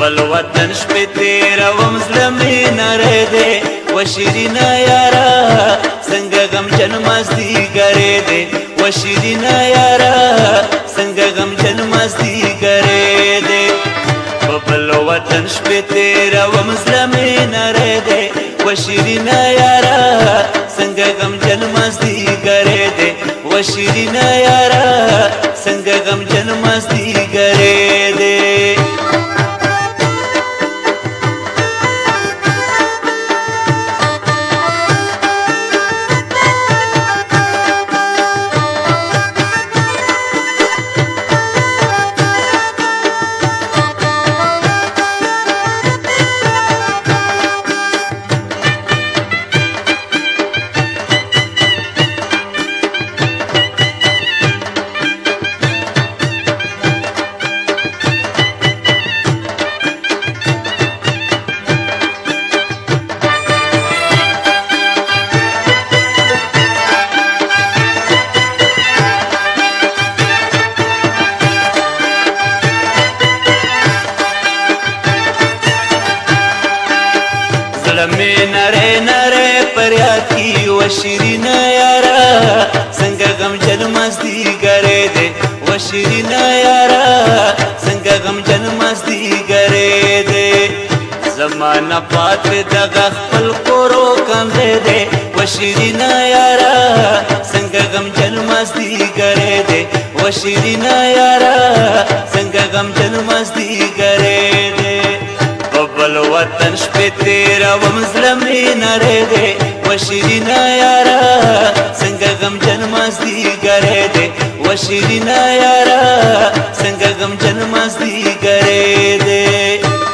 بل وطن شپې تېروم زړه مې نری دی و شیرینه یاره څنګه غمجن مازدیګری دی و شیرینه یاره څنګه غمجن مازدیګری دی په بل وطن شپې تېروم زړه مې نری دی و شیرینه یاره څنګه غمجن مازدیګری دی و شیرینه یاره څنګه غمجن مازدیګری دی لمې نری نری پریاد کی و شیرینه یاره څنګه غمجن مازدیګری دی و شیرینه یاره څنګه غمجن مازدیګری دی زمانه پاتې دغه خپل کورو کندی دی و شیرینه یاره څنګه غمجن مازدیګری دی و شیرینه یاره څنګه غمجن مازدیګری دی بل وطن شپې تېروم زړه مې نری دی و شیرینه یاره څنګه غمجن مازدیګری دی و شیرینه یاره څنګه غمجن مازدیګری دی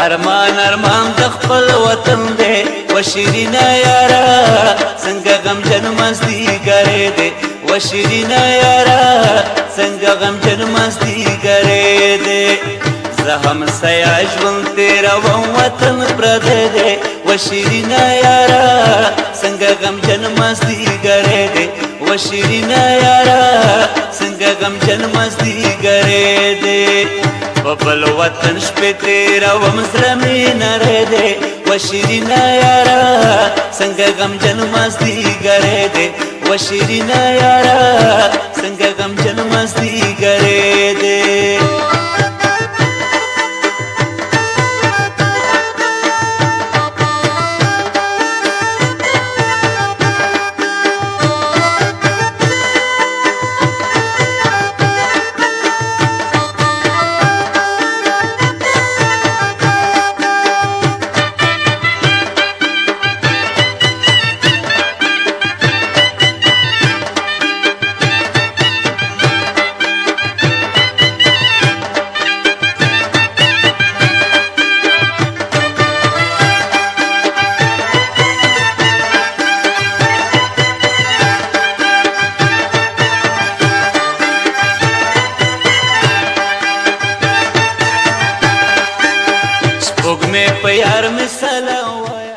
ارمان ارمان د خپل وطن دی و شیرینه یاره څنګه غمجن مازدیګری دی و شیرینه یاره څنګه غمجن مازدیګری دی زه هم سیا ژوند تېروم وطن پردی دی و شیرینه یاره څنګه غمجن مازدیګری دی و شیرینه یاره څنګه غمجن مازدیګری دی په بل وطن شپې تېروم زړه مې نری دی و شیرینه یاره څنګه غمجن مازدیګری دی و شیرینه یاره څنګه غمجن مازدیګری دی سپوږمۍ په یار مې سلام وایه